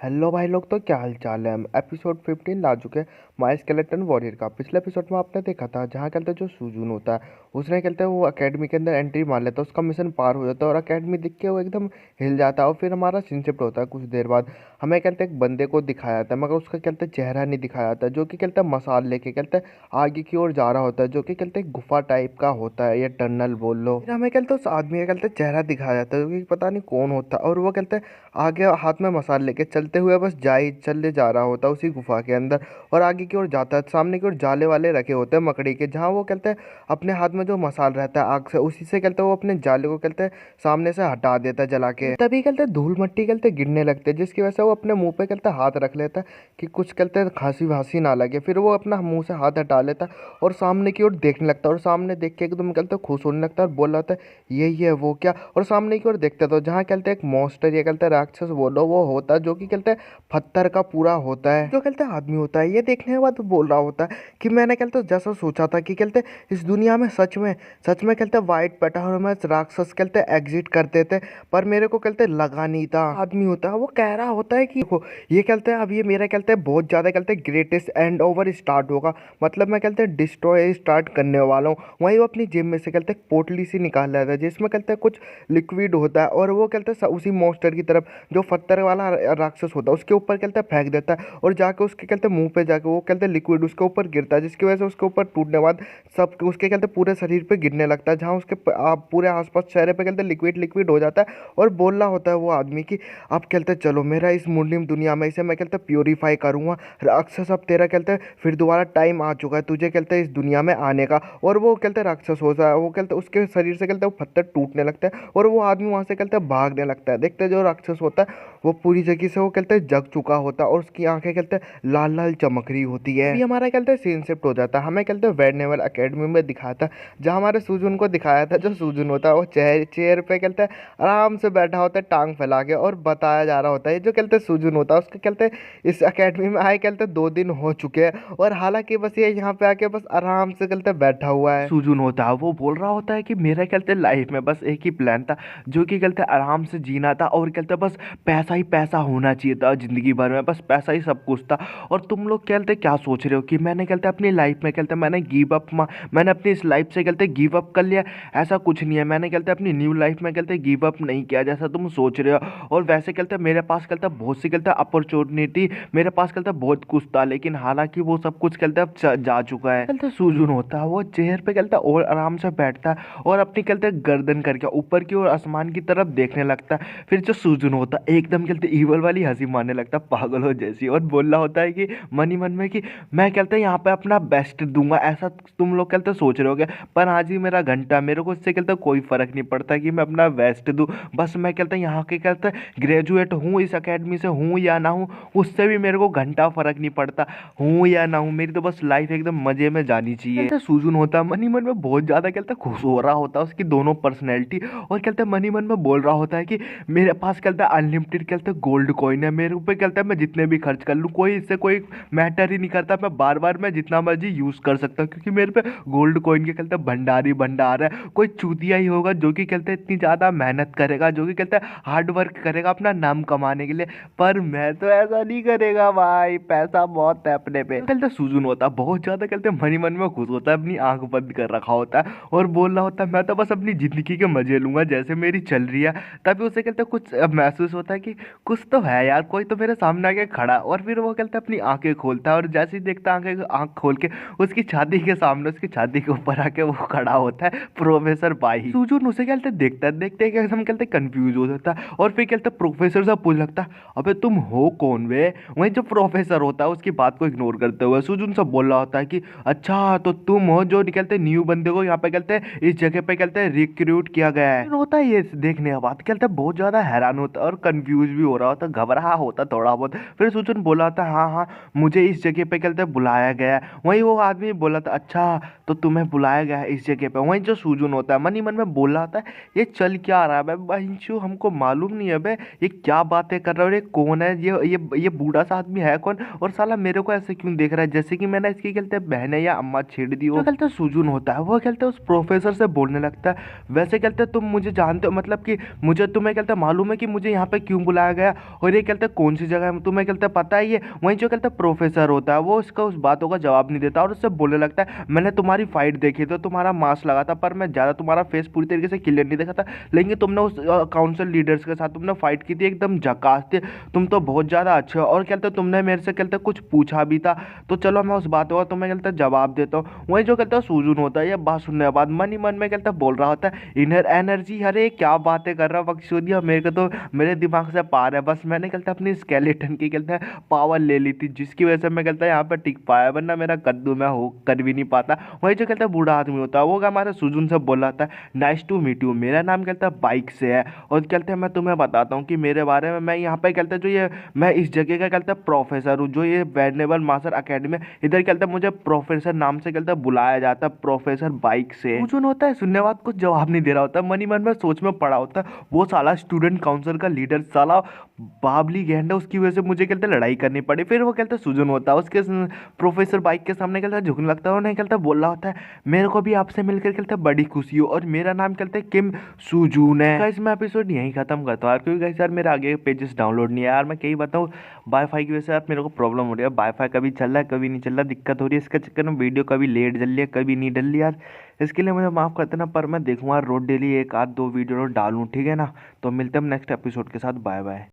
Hello भाई लोग, तो क्या हाल चाल है। हम एपिसोड 15 ला चुके हैं माई स्केलेटन वॉरियर का। पिछले एपिसोड में आपने देखा था जहाँ कहते हैं जो सुजून होता है उसने कहते हैं वो अकेडमी के अंदर एंट्री मार लेता है, उसका मिशन पार हो जाता है और अकेडमी दिख के वो एकदम हिल जाता है। और फिर हमारा सीन शिफ्ट होता है कुछ देर बाद। हमें कहते हैं एक बंदे को दिखाया जाता है मगर उसका कहते हैं चेहरा नहीं दिखाया जाता, जो कि कहते हैं मसाल लेके कहते हैं आगे की ओर जा रहा होता है, जो कि कहते हैं गुफा टाइप का होता है या टनल बोल लो। फिर हमें कहते हैं उस आदमी का कहते हैं चेहरा दिखाया जाता है, जो कि पता नहीं कौन होता है। और वो कहते हैं आगे हाथ में मसाल लेके चलते हुए बस चले जा रहा होता है उसी गुफा के अंदर। और आगे की ओर जाता है, सामने की ओर जाले वाले रखे होते हैं मकड़ी के, जहाँ वो कहते हैं अपने हाथ में जो मसाल रहता है आग से, उसी से कहते हैं वो अपने जाले को कहते हैं सामने से हटा देता है जला के। तभी कहते हैं धूल मट्टी कहते गिरने लगते हैं, जिसकी वजह से वो अपने मुंह पे कहते हैं हाथ रख लेता है कि कुछ कहते हैं खांसी वासी ना लगे। फिर वो अपना मुंह से हाथ हटा लेता है और सामने की ओर देखने लगता है। और सामने देख के एकदम कहते हैं खुश होने लगता है और बोल रहा था यही है वो क्या। और सामने की ओर देखते तो जहाँ कहते हैं एक मॉन्स्टर या कहते हैं राक्षस बोलो वो होता है, जो कि कहते हैं पत्थर का पूरा होता है, जो कहते हैं आदमी होता है। ये देखने के बाद बोल रहा होता है कि मैंने कहते हैं जैसा सोचा था कि कहते हैं इस दुनिया में सच में कहते हैं वाइट पेटावर में राक्षस कहते हैं एग्जिट करते थे, पर मेरे को कहते हैं लगा नहीं था। आदमी होता है वो कह रहा होता है कि देखो ये कहते हैं अब ये मेरा कहते हैं बहुत ज़्यादा कहते हैं ग्रेटेस्ट एंड ओवर स्टार्ट होगा, मतलब मैं कहते हैं डिस्ट्रॉय स्टार्ट करने वाला हूँ। वहीं वो अपनी जेब में से कहते हैं पोटली सी निकाल रहा था जिसमें कहते हैं कुछ लिक्विड होता है, और वो कहते हैं उसी मॉन्स्टर की तरफ जो पत्थर वाला राक्षस होता है उसके ऊपर कहते हैं फेंक देता है। और जाके उसके कहते हैं मुंह पे जाके वो कहते हैं लिक्विड उसके ऊपर गिरता है, जिसकी वजह से उसके ऊपर टूटने बाद सब उसके कहते हैं पूरे शरीर पे गिरने लगता है, जहाँ उसके पूरे आसपास चेहरे पे कहते हैं लिक्विड हो जाता है। और बोल रहा होता है वो आदमी कि अब कहते हैं चलो मेरा इस मुंडिम दुनिया में इसे मैं कहते हैं प्योरीफाई करूँगा राक्षस, अब तेरा कहते हैं फिर दोबारा टाइम आ चुका है तुझे कहते हैं इस दुनिया में आने का। और वो कहते हैं राक्षस होता है, वो कहते हैं उसके शरीर से कहते हैं वो पत्थर टूटने लगता है और वो आदमी वहाँ से कहते हैं भागने लगता है। देखते हैं जो राक्षस होता है वो पूरी जगह से वो कहते हैं जग चुका होता है और उसकी आंखें कहते हैं लाल लाल चमक रही होती है। ये हमारा कहते हैं सीन शिफ्ट हो जाता है, हमें कहते हैं वेडनेवल अकेडमी में दिखाया था, जहाँ हमारे सुजुन को दिखाया था। जो सुजुन होता है वो चेयर पे कहते हैं आराम से बैठा होता है टांग फैला के, और बताया जा रहा होता है जो कहते हैं सुजुन होता है उसके कहते हैं इस अकेडमी में आए कहते हैं 2 दिन हो चुके हैं, और हालांकि बस ये यहाँ पे आके बस आराम से कहते हैं बैठा हुआ है। सुजुन होता है वो बोल रहा होता है कि मेरा कहते हैं लाइफ में बस एक ही प्लान था, जो कि कहते हैं आराम से जीना था, और कहते हैं बस पैसा ही पैसा होना चाहिए था जिंदगी भर में, बस पैसा ही सब कुछ था। और तुम लोग कहते क्या सोच रहे हो कि मैंने कहते अपनी लाइफ में कहते मैंने गिव अप, मैंने अपनी इस लाइफ से कहते गिव अप कर लिया, ऐसा कुछ नहीं है। मैंने कहते अपनी न्यू लाइफ में कहते गिव अप नहीं किया जैसा तुम सोच रहे हो। और वैसे कहते मेरे पास कहते बहुत सी कहते अपॉर्चुनिटी, मेरे पास कहते बहुत कुछ था, लेकिन हालांकि वो सब कुछ कहते अब जा चुका है। कहते सुजुन होता है वो चेयर पे कहते और आराम से बैठता है और अपनी कहते गर्दन करके ऊपर की ओर आसमान की तरफ देखने लगता है। फिर जो सुजुन होता है एकदम कहते ईवल वाली हंसी मारने लगता है पागल हो जैसी, और बोल रहा होता है कि मन ही मन में कि मैं कहते यहाँ पे अपना बेस्ट दूंगा, ऐसा तुम लोग कहते सोच रहे होगे, पर आज ही मेरा घंटा, मेरे को इससे कहते कोई फर्क नहीं पड़ता कि मैं अपना बेस्ट दूं। बस मैं कहते यहाँ के कहते ग्रेजुएट हूँ, इस अकेडमी से हूँ या ना हूँ, उससे भी मेरे को घंटा फर्क नहीं पड़ता, हूँ या ना हूँ, मेरी तो बस लाइफ एकदम मजे में जानी चाहिए। सुजुन होता मन ही मन में बहुत ज्यादा कहते खुश हो रहा होता है उसकी दोनों पर्सनैलिटी, और कहते मन ही मन में बोल रहा होता है कि मेरे पास कहते अनलिमिटेड कहते गोल्ड कॉइन है, मेरे ऊपर कहते हैं मैं जितने भी खर्च कर लूँ कोई इससे कोई मैटर ही नहीं करता, मैं बार बार मैं जितना मर्जी यूज़ कर सकता हूँ, क्योंकि मेरे पे गोल्ड कॉइन के कहते हैं भंडार है। कोई चूतिया ही होगा जो कि कहते हैं इतनी ज़्यादा मेहनत करेगा, जो कि कहते हैं हार्ड वर्क करेगा अपना नाम कमाने के लिए, पर मैं तो ऐसा नहीं करेगा भाई, पैसा बहुत है अपने पे। कहते सुजुन होता बहुत ज़्यादा कहते मन ही मन में खुश होता है, अपनी आंख बंद कर रखा होता है और बोल रहा होता है मैं तो बस अपनी ज़िंदगी के मजे लूँगा जैसे मेरी चल रही है। तभी उसे कहते कुछ महसूस होता है कि कुछ तो है यार, कोई तो मेरे सामने आके खड़ा। और फिर वो कहते अपनी आंखें खोलता है और जैसे ही देखता आंख खोल के उसकी छाती के सामने, उसकी छाती के ऊपर आके वो खड़ा होता है प्रोफेसर बाई। सुजुन उसे कहते देखता है, देखते हैं हम कहते कंफ्यूज हो जाता है, और फिर कहते प्रोफेसर से पूछ लगता है अबे तुम हो कौन वे। वहीं जो प्रोफेसर होता है उसकी बात को इग्नोर करते हुए सुजुन से बोल रहा होता है कि अच्छा तो तुम हो जो निकलते न्यू बंदे को यहाँ पे कहते इस जगह पे कहते रिक्रूट किया गया है। होता है ये देखने के बाद कहते बहुत ज्यादा हैरान होता है और कंफ्यूज भी हो रहा होता, घबरा होता थोड़ा बहुत। फिर सुजन बोला था हाँ हाँ मुझे इस जगह पे कहते बुलाया गया है। वहीं वो आदमी बोला था अच्छा तो तुम्हें बुलाया गया है इस जगह पे। वहीं जो सुजुन होता है मन ही मन में बोल रहा था ये चल क्या रहा है बहनचोद, हमको मालूम नहीं है बे ये क्या बातें कर रहा है, ये कौन है, ये बूढ़ा सा आदमी है कौन, और साला मेरे को ऐसे क्यों देख रहा है जैसे कि मैंने इसकी कहते बहन या अम्मा छेड़ दी हो। कहते सुजुन होता है वो कहते उस प्रोफेसर से बोलने लगता है वैसे कहते तुम मुझे जानते हो, मतलब कि मुझे तुम्हें कहते मालूम है कि मुझे यहाँ पे क्यों बुलाया गया, और ये कहते हैं कौन सी जगह है तुम्हें कहते हैं पता है ये। वहीं जो कहते हैं प्रोफेसर होता है वो उसका उस बातों का जवाब नहीं देता और उससे बोलने लगता है मैंने तुम्हारी फाइट देखी तो तुम्हारा मास्क लगा था पर मैं ज़्यादा तुम्हारा फेस पूरी तरीके से क्लियर नहीं देखा था, लेकिन तुमने उस काउंसिल लीडर्स के साथ तुमने फाइट की थी एकदम झकास थी, तुम तो बहुत ज़्यादा अच्छे हो और कहते तुमने मेरे से कहते कुछ पूछा भी था तो चलो मैं उस बातों का तुम्हें कहते जवाब देता हूँ। वहीं जो कहते हैं सूजुन होता है ये बात सुनने के बाद मन ही मन में कहते बोल रहा होता है इनर एनर्जी, अरे क्या बातें कर रहा मकसूदिया, मेरे को तो मेरे दिमाग से पार है, बस मैंने कहते अपनी स्केलेटन की कहते पावर ले ली थी जिसकी वजह से मैं कहता यहाँ पर टिक पाया, वरना मेरा कद्दू मैं हो कर भी नहीं पाता। वही जो कहता है बूढ़ा आदमी होता है वो हमारे सुजुन से बोल रहा था नाइस टू मीट यू, मेरा नाम कहता है बाइक से है और कहते हैं मैं तुम्हें बताता हूँ कि मेरे बारे में, मैं यहाँ पे कहते जो ये मैं इस जगह का कहते हैं प्रोफेसर हूँ, जो ये वेनेबल मास्टर अकेडमी इधर कहते मुझे प्रोफेसर नाम से कहते बुलाया जाता है, प्रोफेसर बाइक से। सुजुन होता है सुनने बाद कुछ जवाब नहीं दे रहा होता, मन ही मन में सोच में पड़ा होता है वो साला स्टूडेंट काउंसिल का लीडर साला बाबली गैंड है, उसकी वजह से मुझे कहते लड़ाई करनी पड़ी। फिर वो कहते सुजुन होता है उसके प्रोफेसर बाइक के सामने कहता झुकने लगता है, उन्हें कहता बोल रहा होता है मेरे को भी आपसे मिलकर कहते बड़ी खुशी हो और मेरा नाम कहते किम सुजून है। गाइस मैं एपिसोड यहीं खत्म करता हूँ यार, क्योंकि गाइस यार मेरे आगे पेजेस डाउनलोड नहीं है यार, मैं कहीं बताऊँ वाईफाई की वजह से यार मेरे को प्रॉब्लम हो रही है, वाईफाई कभी चल रहा है कभी नहीं चल रहा, दिक्कत हो रही है, इसके चक्कर में वीडियो कभी लेट जल रही है कभी नहीं डल रही यार, इसके लिए मुझे माफ़ कर देना, पर मैं देखूँगा रोज डेली एक आध दो वीडियो डालूँ, ठीक है ना। तो मिलते हैं नेक्स्ट एपिसोड के साथ, बाय बाय।